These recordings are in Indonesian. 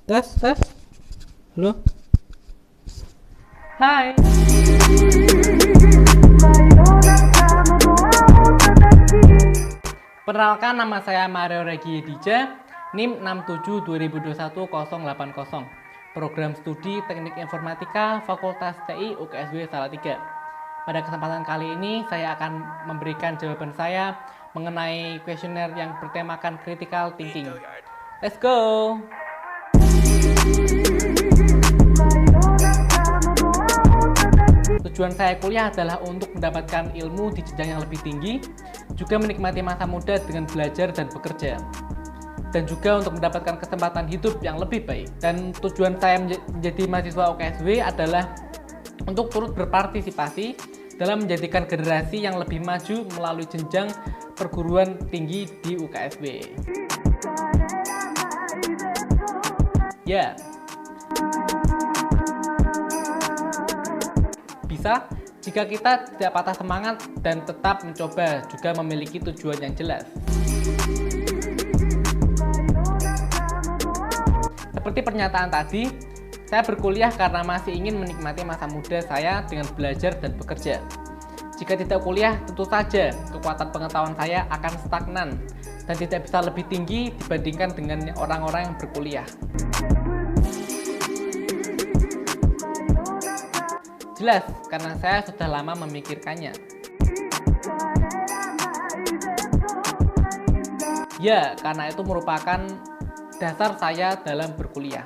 Tes, tes. Halo. Hai. Perkenalkan, nama saya Mario Regi Dija, NIM 6720210080, Program Studi Teknik Informatika Fakultas TI UKSW Salatiga. Pada kesempatan kali ini saya akan memberikan jawaban saya mengenai kuesioner yang bertemakan critical thinking. Let's go! Tujuan saya kuliah adalah untuk mendapatkan ilmu di jenjang yang lebih tinggi, juga menikmati masa muda dengan belajar dan bekerja, dan juga untuk mendapatkan kesempatan hidup yang lebih baik. Dan tujuan saya menjadi mahasiswa UKSW adalah untuk turut berpartisipasi dalam menjadikan generasi yang lebih maju melalui jenjang perguruan tinggi di UKSW. Ya. Bisa jika kita tidak patah semangat dan tetap mencoba, juga memiliki tujuan yang jelas. Seperti pernyataan tadi, saya berkuliah karena masih ingin menikmati masa muda saya dengan belajar dan bekerja. Jika tidak kuliah, tentu saja kekuatan pengetahuan saya akan stagnan dan tidak bisa lebih tinggi dibandingkan dengan orang-orang yang berkuliah. Jelas, karena saya sudah lama memikirkannya. Ya, karena itu merupakan dasar saya dalam berkuliah.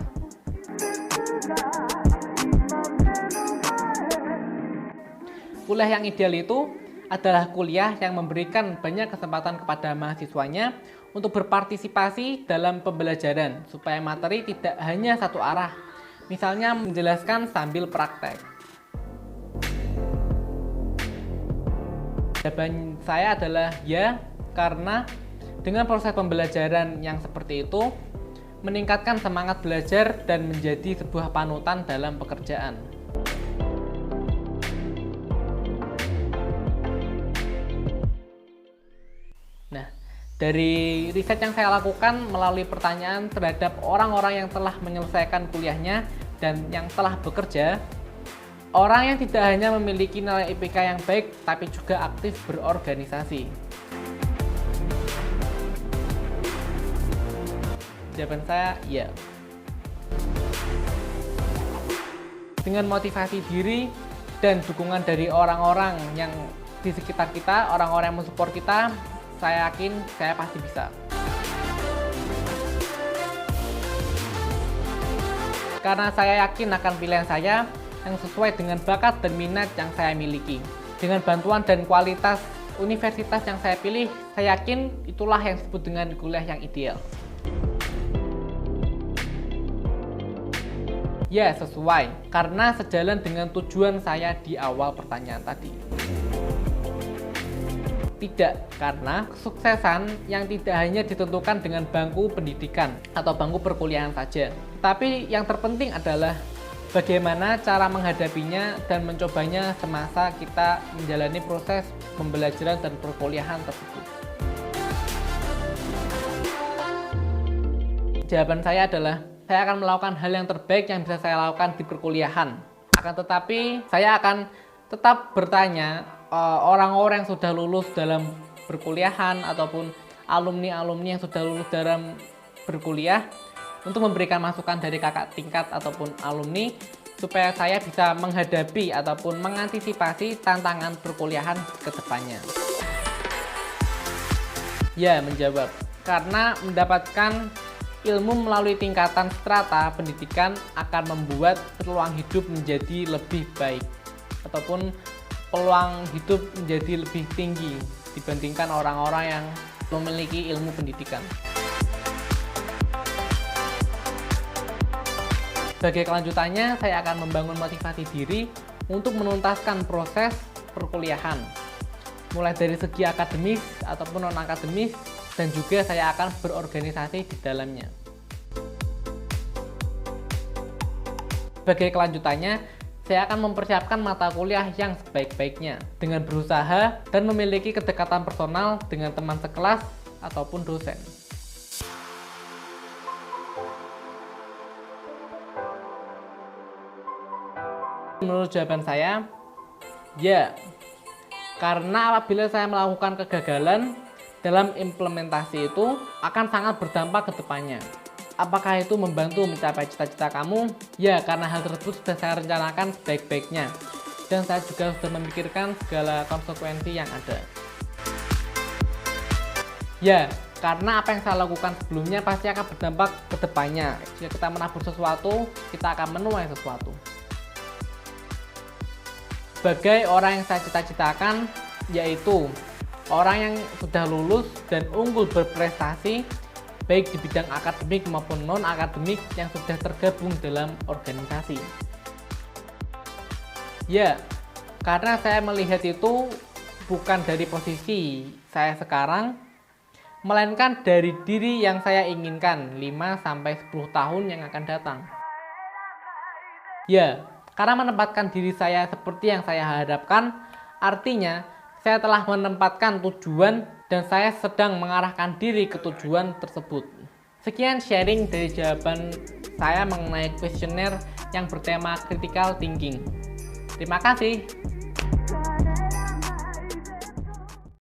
Kuliah yang ideal itu adalah kuliah yang memberikan banyak kesempatan kepada mahasiswanya untuk berpartisipasi dalam pembelajaran, supaya materi tidak hanya satu arah, misalnya menjelaskan sambil praktek. Jawaban saya adalah ya, karena dengan proses pembelajaran yang seperti itu meningkatkan semangat belajar dan menjadi sebuah panutan dalam pekerjaan. Nah, dari riset yang saya lakukan melalui pertanyaan terhadap orang-orang yang telah menyelesaikan kuliahnya dan yang telah bekerja, orang yang tidak hanya memiliki nilai IPK yang baik, tapi juga aktif berorganisasi. Jawaban saya, ya. Dengan motivasi diri dan dukungan dari orang-orang yang di sekitar kita, orang-orang yang mensupport kita, saya yakin saya pasti bisa. Karena saya yakin akan pilihan saya yang sesuai dengan bakat dan minat yang saya miliki. Dengan bantuan dan kualitas universitas yang saya pilih, saya yakin itulah yang disebut dengan kuliah yang ideal. Ya, sesuai, karena sejalan dengan tujuan saya di awal pertanyaan tadi. Tidak, karena kesuksesan yang tidak hanya ditentukan dengan bangku pendidikan atau bangku perkuliahan saja, tapi yang terpenting adalah bagaimana cara menghadapinya dan mencobanya semasa kita menjalani proses pembelajaran dan perkuliahan tersebut. Jawaban saya adalah, saya akan melakukan hal yang terbaik yang bisa saya lakukan di perkuliahan. Akan tetapi, saya akan tetap bertanya orang-orang yang sudah lulus dalam perkuliahan ataupun alumni-alumni yang sudah lulus dalam berkuliah, untuk memberikan masukan dari kakak tingkat ataupun alumni supaya saya bisa menghadapi ataupun mengantisipasi tantangan perkuliahan ke depannya. Ya, menjawab. Karena mendapatkan ilmu melalui tingkatan strata pendidikan akan membuat peluang hidup menjadi lebih baik ataupun peluang hidup menjadi lebih tinggi dibandingkan orang-orang yang memiliki ilmu pendidikan. Sebagai kelanjutannya, saya akan membangun motivasi diri untuk menuntaskan proses perkuliahan, mulai dari segi akademis ataupun non-akademis, dan juga saya akan berorganisasi di dalamnya. Sebagai kelanjutannya, saya akan mempersiapkan mata kuliah yang sebaik-baiknya dengan berusaha dan memiliki kedekatan personal dengan teman sekelas ataupun dosen. Menurut jawaban saya, ya, karena apabila saya melakukan kegagalan dalam implementasi itu akan sangat berdampak ke depannya. Apakah itu membantu mencapai cita-cita kamu? Ya, karena hal tersebut sudah saya rencanakan sebaik-baiknya. Dan saya juga sudah memikirkan segala konsekuensi yang ada. Ya, karena apa yang saya lakukan sebelumnya pasti akan berdampak ke depannya. Jika kita menabur sesuatu, kita akan menuai sesuatu. Sebagai orang yang saya cita-citakan, yaitu orang yang sudah lulus dan unggul berprestasi, baik di bidang akademik maupun non-akademik yang sudah tergabung dalam organisasi. Ya, karena saya melihat itu bukan dari posisi saya sekarang, melainkan dari diri yang saya inginkan 5-10 tahun yang akan datang. Ya, karena menempatkan diri saya seperti yang saya harapkan, artinya saya telah menempatkan tujuan dan saya sedang mengarahkan diri ke tujuan tersebut. Sekian sharing dari jawaban saya mengenai kuesioner yang bertema critical thinking. Terima kasih.